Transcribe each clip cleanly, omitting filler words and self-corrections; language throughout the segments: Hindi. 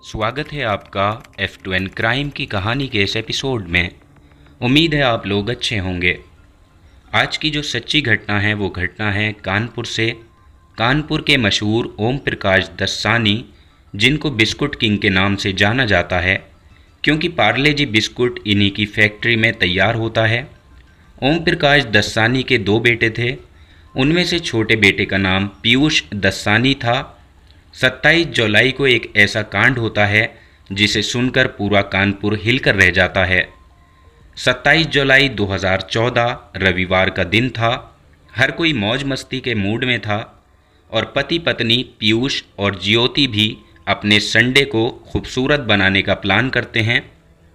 स्वागत है आपका F2N क्राइम की कहानी के इस एपिसोड में। उम्मीद है आप लोग अच्छे होंगे। आज की जो सच्ची घटना है वो घटना है कानपुर से। कानपुर के मशहूर ओम प्रकाश दस्सानी, जिनको बिस्कुट किंग के नाम से जाना जाता है क्योंकि पार्ले जी बिस्कुट इन्हीं की फैक्ट्री में तैयार होता है। ओम प्रकाश दस्सानी के दो बेटे थे। उनमें से छोटे बेटे का नाम पीयूष दस्सानी था। 27 जुलाई को एक ऐसा कांड होता है जिसे सुनकर पूरा कानपुर हिलकर रह जाता है। 27 जुलाई 2014 रविवार का दिन था। हर कोई मौज मस्ती के मूड में था और पति पत्नी पीयूष और ज्योति भी अपने संडे को खूबसूरत बनाने का प्लान करते हैं।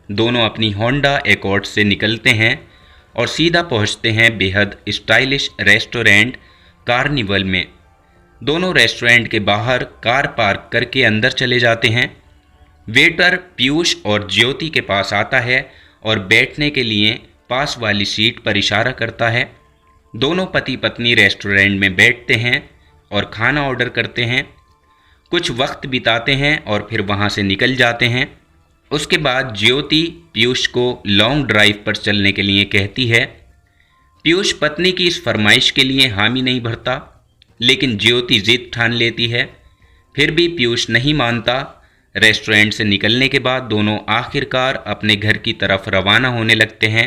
दोनों अपनी होंडा एकॉर्ड से निकलते हैं और सीधा पहुंचते हैं बेहद स्टाइलिश रेस्टोरेंट कार्निवल में। दोनों रेस्टोरेंट के बाहर कार पार्क करके अंदर चले जाते हैं। वेटर पीयूष और ज्योति के पास आता है और बैठने के लिए पास वाली सीट पर इशारा करता है। दोनों पति पत्नी रेस्टोरेंट में बैठते हैं और खाना ऑर्डर करते हैं। कुछ वक्त बिताते हैं और फिर वहां से निकल जाते हैं। उसके बाद ज्योति पीयूष को लॉन्ग ड्राइव पर चलने के लिए कहती है। पीयूष पत्नी की इस फरमाइश के लिए हामी नहीं भरता, लेकिन ज्योति जिद ठान लेती है। फिर भी पीयूष नहीं मानता। रेस्टोरेंट से निकलने के बाद दोनों आखिरकार अपने घर की तरफ रवाना होने लगते हैं।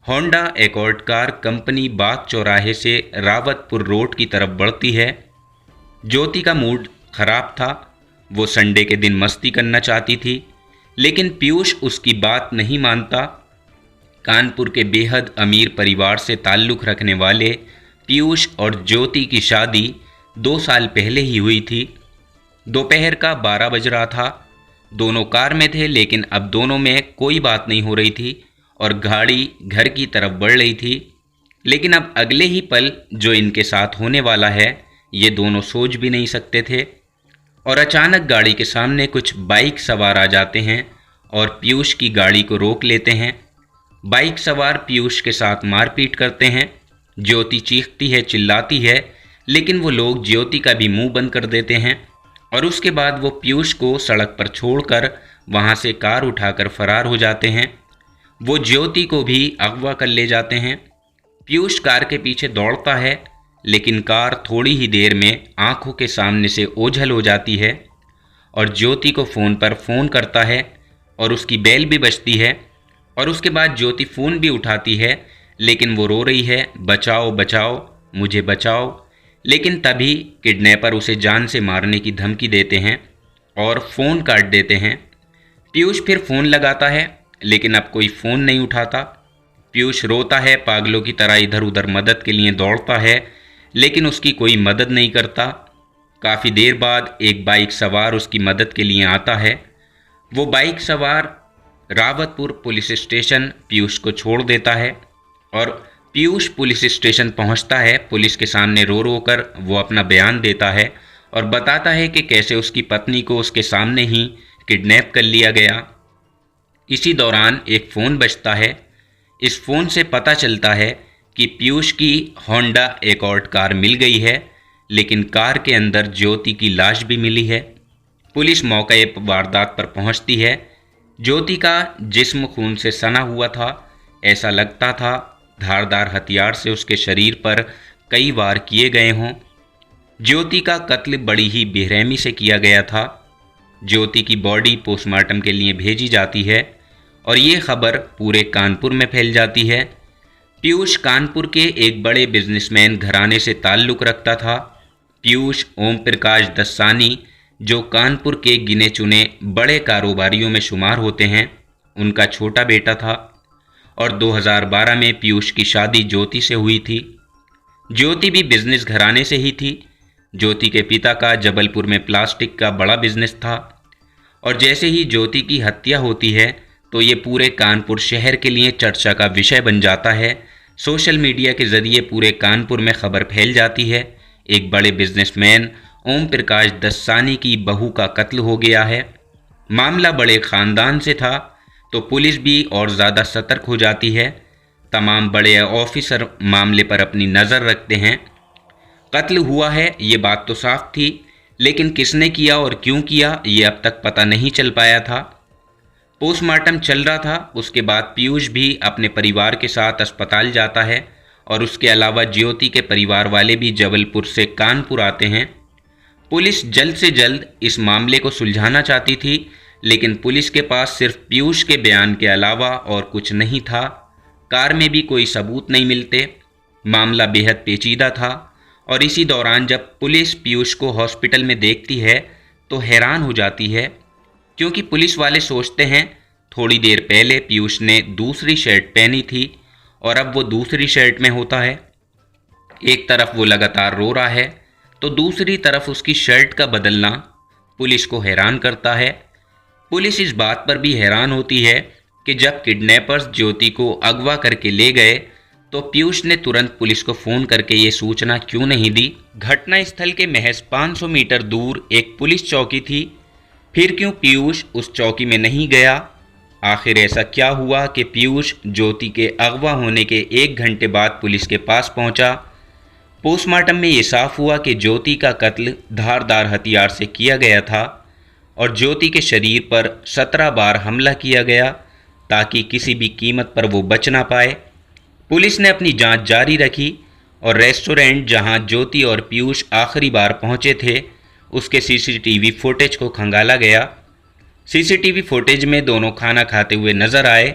होंडा एकॉर्ड कार कंपनी बाग चौराहे से रावतपुर रोड की तरफ बढ़ती है। ज्योति का मूड खराब था। वो संडे के दिन मस्ती करना चाहती थी, लेकिन पीयूष उसकी बात नहीं मानता। कानपुर के बेहद अमीर परिवार से ताल्लुक़ रखने वाले पीयूष और ज्योति की शादी 2 साल पहले ही हुई थी। दोपहर का 12 बज रहा था। दोनों कार में थे, लेकिन अब दोनों में कोई बात नहीं हो रही थी और गाड़ी घर की तरफ बढ़ रही थी। लेकिन अब अगले ही पल जो इनके साथ होने वाला है ये दोनों सोच भी नहीं सकते थे। और अचानक गाड़ी के सामने कुछ बाइक सवार आ जाते हैं और पीयूष की गाड़ी को रोक लेते हैं। बाइक सवार पीयूष के साथ मारपीट करते हैं। ज्योति चीखती है, चिल्लाती है, लेकिन वो लोग ज्योति का भी मुंह बंद कर देते हैं और उसके बाद वो पीयूष को सड़क पर छोड़कर वहां से कार उठाकर फरार हो जाते हैं। वो ज्योति को भी अगवा कर ले जाते हैं। पीयूष कार के पीछे दौड़ता है, लेकिन कार थोड़ी ही देर में आंखों के सामने से ओझल हो जाती है और ज्योति को फ़ोन पर फ़ोन करता है और उसकी बेल भी बजती है। और उसके बाद ज्योति फ़ोन भी उठाती है, लेकिन वो रो रही है, बचाओ बचाओ, मुझे बचाओ। लेकिन तभी किडनैपर उसे जान से मारने की धमकी देते हैं और फ़ोन काट देते हैं। पीयूष फिर फ़ोन लगाता है, लेकिन अब कोई फ़ोन नहीं उठाता। पीयूष रोता है, पागलों की तरह इधर उधर मदद के लिए दौड़ता है, लेकिन उसकी कोई मदद नहीं करता। काफ़ी देर बाद एक बाइक सवार उसकी मदद के लिए आता है। वो बाइक सवार रावतपुर पुलिस स्टेशन पीयूष को छोड़ देता है और पीयूष पुलिस स्टेशन पहुंचता है। पुलिस के सामने रो रो कर वो अपना बयान देता है और बताता है कि कैसे उसकी पत्नी को उसके सामने ही किडनैप कर लिया गया। इसी दौरान एक फ़ोन बजता है। इस फ़ोन से पता चलता है कि पीयूष की होंडा एकॉर्ड कार मिल गई है, लेकिन कार के अंदर ज्योति की लाश भी मिली है। पुलिस मौके पर वारदात पर पहुंचती है। ज्योति का जिस्म खून से सना हुआ था। ऐसा लगता था धारदार हथियार से उसके शरीर पर कई वार किए गए हों। ज्योति का कत्ल बड़ी ही बेरहमी से किया गया था। ज्योति की बॉडी पोस्टमार्टम के लिए भेजी जाती है और ये खबर पूरे कानपुर में फैल जाती है। पीयूष कानपुर के एक बड़े बिजनेसमैन घराने से ताल्लुक़ रखता था। पीयूष ओम प्रकाश दस्सानी, जो कानपुर के गिने चुने बड़े कारोबारियों में शुमार होते हैं, उनका छोटा बेटा था और 2012 में पीयूष की शादी ज्योति से हुई थी। ज्योति भी बिजनेस घराने से ही थी। ज्योति के पिता का जबलपुर में प्लास्टिक का बड़ा बिजनेस था और जैसे ही ज्योति की हत्या होती है तो ये पूरे कानपुर शहर के लिए चर्चा का विषय बन जाता है। सोशल मीडिया के ज़रिए पूरे कानपुर में खबर फैल जाती है, एक बड़े बिजनेसमैन ओम प्रकाश दस्सानी की बहू का कत्ल हो गया है। मामला बड़े ख़ानदान से था तो पुलिस भी और ज़्यादा सतर्क हो जाती है। तमाम बड़े ऑफिसर मामले पर अपनी नज़र रखते हैं। कत्ल हुआ है ये बात तो साफ थी, लेकिन किसने किया और क्यों किया ये अब तक पता नहीं चल पाया था। पोस्टमार्टम चल रहा था, उसके बाद पीयूष भी अपने परिवार के साथ अस्पताल जाता है और उसके अलावा ज्योति के परिवार वाले भी जबलपुर से कानपुर आते हैं। पुलिस जल्द से जल्द इस मामले को सुलझाना चाहती थी, लेकिन पुलिस के पास सिर्फ पीयूष के बयान के अलावा और कुछ नहीं था। कार में भी कोई सबूत नहीं मिलते। मामला बेहद पेचीदा था और इसी दौरान जब पुलिस पीयूष को हॉस्पिटल में देखती है तो हैरान हो जाती है, क्योंकि पुलिस वाले सोचते हैं थोड़ी देर पहले पीयूष ने दूसरी शर्ट पहनी थी और अब वो दूसरी शर्ट में होता है। एक तरफ वो लगातार रो रहा है तो दूसरी तरफ उसकी शर्ट का बदलना पुलिस को हैरान करता है। पुलिस इस बात पर भी हैरान होती है कि जब किडनैपर्स ज्योति को अगवा करके ले गए तो पीयूष ने तुरंत पुलिस को फ़ोन करके ये सूचना क्यों नहीं दी। घटना स्थल के महज 500 मीटर दूर एक पुलिस चौकी थी, फिर क्यों पीयूष उस चौकी में नहीं गया? आखिर ऐसा क्या हुआ कि पीयूष ज्योति के अगवा होने के 1 घंटे बाद पुलिस के पास पहुंचा? पोस्टमार्टम में ये साफ हुआ कि ज्योति का कत्ल धारदार हथियार से किया गया था और ज्योति के शरीर पर 17 बार हमला किया गया ताकि किसी भी कीमत पर वो बच ना पाए। पुलिस ने अपनी जांच जारी रखी और रेस्टोरेंट जहां ज्योति और पीयूष आखिरी बार पहुंचे थे उसके सीसीटीवी फुटेज को खंगाला गया। सीसीटीवी फुटेज में दोनों खाना खाते हुए नजर आए,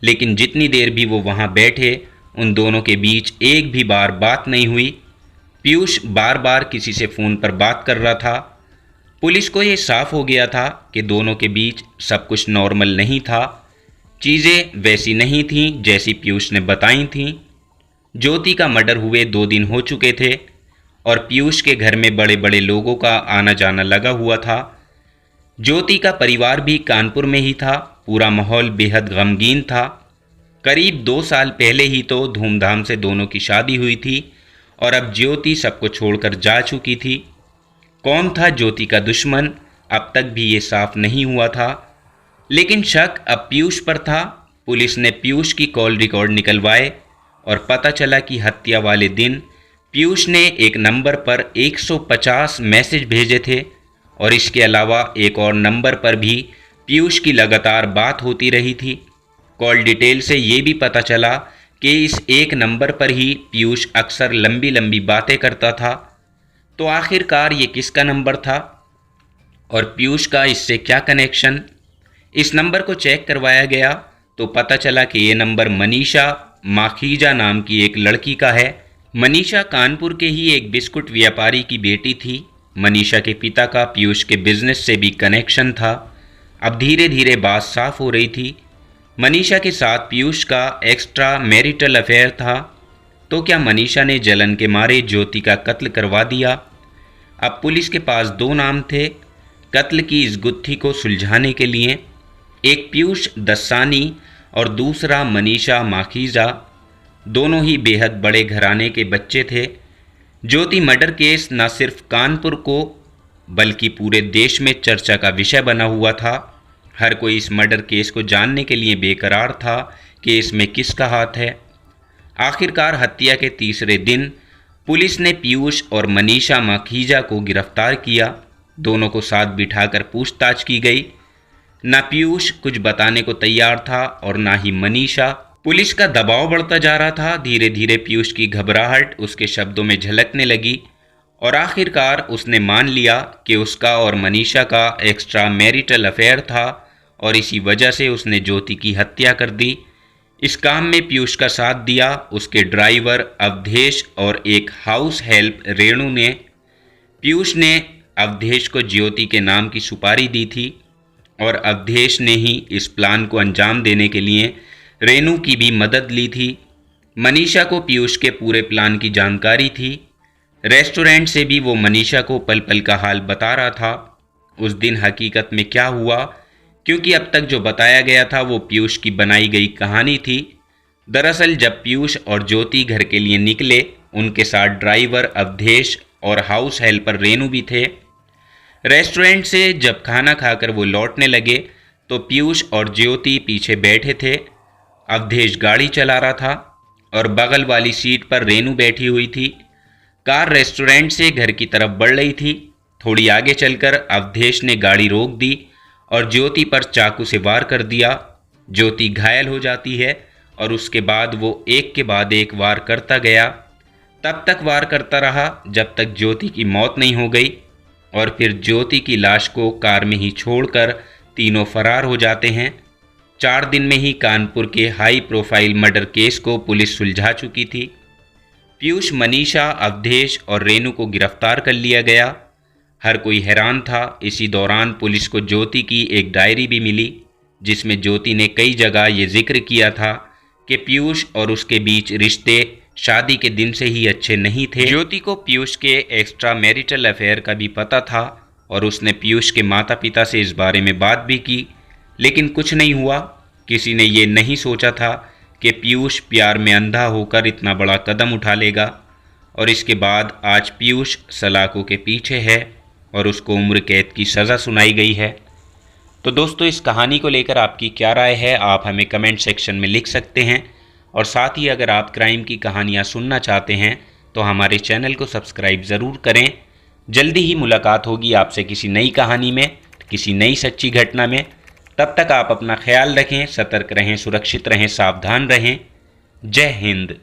लेकिन जितनी देर भी वो वहां बैठे उन दोनों के बीच एक भी बार बात नहीं हुई। पीयूष बार बार किसी से फ़ोन पर बात कर रहा था। पुलिस को ये साफ हो गया था कि दोनों के बीच सब कुछ नॉर्मल नहीं था। चीज़ें वैसी नहीं थीं जैसी पीयूष ने बताई थीं। ज्योति का मर्डर हुए 2 दिन हो चुके थे और पीयूष के घर में बड़े बड़े लोगों का आना जाना लगा हुआ था। ज्योति का परिवार भी कानपुर में ही था। पूरा माहौल बेहद गमगीन था। करीब 2 साल पहले ही तो धूमधाम से दोनों की शादी हुई थी और अब ज्योति सबको छोड़कर जा चुकी थी। कौन था ज्योति का दुश्मन, अब तक भी ये साफ नहीं हुआ था, लेकिन शक अब पीयूष पर था। पुलिस ने पीयूष की कॉल रिकॉर्ड निकलवाए और पता चला कि हत्या वाले दिन पीयूष ने एक नंबर पर 150 मैसेज भेजे थे और इसके अलावा एक और नंबर पर भी पीयूष की लगातार बात होती रही थी। कॉल डिटेल से ये भी पता चला कि इस एक नंबर पर ही पीयूष अक्सर लंबी लंबी बातें करता था। तो आखिरकार ये किसका नंबर था और पीयूष का इससे क्या कनेक्शन? इस नंबर को चेक करवाया गया तो पता चला कि ये नंबर मनीषा माखीजा नाम की एक लड़की का है। मनीषा कानपुर के ही एक बिस्कुट व्यापारी की बेटी थी। मनीषा के पिता का पीयूष के बिजनेस से भी कनेक्शन था। अब धीरे धीरे बात साफ हो रही थी। मनीषा के साथ पीयूष का एक्स्ट्रा मैरिटल अफेयर था। तो क्या मनीषा ने जलन के मारे ज्योति का कत्ल करवा दिया? अब पुलिस के पास 2 नाम थे कत्ल की इस गुत्थी को सुलझाने के लिए, एक पीयूष दस्सानी और दूसरा मनीषा माखीजा। दोनों ही बेहद बड़े घराने के बच्चे थे। ज्योति मर्डर केस न सिर्फ कानपुर को बल्कि पूरे देश में चर्चा का विषय बना हुआ था। हर कोई इस मर्डर केस को जानने के लिए बेकरार था कि इसमें किसका हाथ है। आखिरकार हत्या के तीसरे दिन पुलिस ने पीयूष और मनीषा माखीजा को गिरफ्तार किया। दोनों को साथ बिठाकर पूछताछ की गई। ना पीयूष कुछ बताने को तैयार था और ना ही मनीषा। पुलिस का दबाव बढ़ता जा रहा था। धीरे धीरे पीयूष की घबराहट उसके शब्दों में झलकने लगी और आखिरकार उसने मान लिया कि उसका और मनीषा का एक्स्ट्रा मैरिटल अफेयर था और इसी वजह से उसने ज्योति की हत्या कर दी। इस काम में पीयूष का साथ दिया उसके ड्राइवर अवधेश और एक हाउस हेल्प रेणु ने। पीयूष ने अवधेश को ज्योति के नाम की सुपारी दी थी और अवधेश ने ही इस प्लान को अंजाम देने के लिए रेणु की भी मदद ली थी। मनीषा को पीयूष के पूरे प्लान की जानकारी थी। रेस्टोरेंट से भी वो मनीषा को पल पल का हाल बता रहा था। उस दिन हकीकत में क्या हुआ, क्योंकि अब तक जो बताया गया था वो पीयूष की बनाई गई कहानी थी। दरअसल जब पीयूष और ज्योति घर के लिए निकले उनके साथ ड्राइवर अवधेश और हाउस हेल्पर रेणु भी थे। रेस्टोरेंट से जब खाना खाकर वो लौटने लगे तो पीयूष और ज्योति पीछे बैठे थे। अवधेश गाड़ी चला रहा था और बगल वाली सीट पर रेणु बैठी हुई थी। कार रेस्टोरेंट से घर की तरफ बढ़ रही थी। थोड़ी आगे चलकर अवधेश ने गाड़ी रोक दी और ज्योति पर चाकू से वार कर दिया। ज्योति घायल हो जाती है और उसके बाद वो एक के बाद एक वार करता गया। तब तक वार करता रहा जब तक ज्योति की मौत नहीं हो गई और फिर ज्योति की लाश को कार में ही छोड़कर तीनों फरार हो जाते हैं। 4 दिन में ही कानपुर के हाई प्रोफाइल मर्डर केस को पुलिस सुलझा चुकी थी। पीयूष, मनीषा, अवधेश और रेनू को गिरफ्तार कर लिया गया। हर कोई हैरान था। इसी दौरान पुलिस को ज्योति की एक डायरी भी मिली जिसमें ज्योति ने कई जगह ये जिक्र किया था कि पीयूष और उसके बीच रिश्ते शादी के दिन से ही अच्छे नहीं थे। ज्योति को पीयूष के एक्स्ट्रा मैरिटल अफेयर का भी पता था और उसने पीयूष के माता पिता से इस बारे में बात भी की, लेकिन कुछ नहीं हुआ। किसी ने ये नहीं सोचा था कि पीयूष प्यार में अंधा होकर इतना बड़ा कदम उठा लेगा और इसके बाद आज पीयूष सलाखों के पीछे है और उसको उम्र कैद की सज़ा सुनाई गई है। तो दोस्तों, इस कहानी को लेकर आपकी क्या राय है, आप हमें कमेंट सेक्शन में लिख सकते हैं। और साथ ही अगर आप क्राइम की कहानियाँ सुनना चाहते हैं तो हमारे चैनल को सब्सक्राइब ज़रूर करें। जल्दी ही मुलाकात होगी आपसे किसी नई कहानी में, किसी नई सच्ची घटना में। तब तक आप अपना ख्याल रखें, सतर्क रहें, सुरक्षित रहें, सावधान रहें। जय हिंद।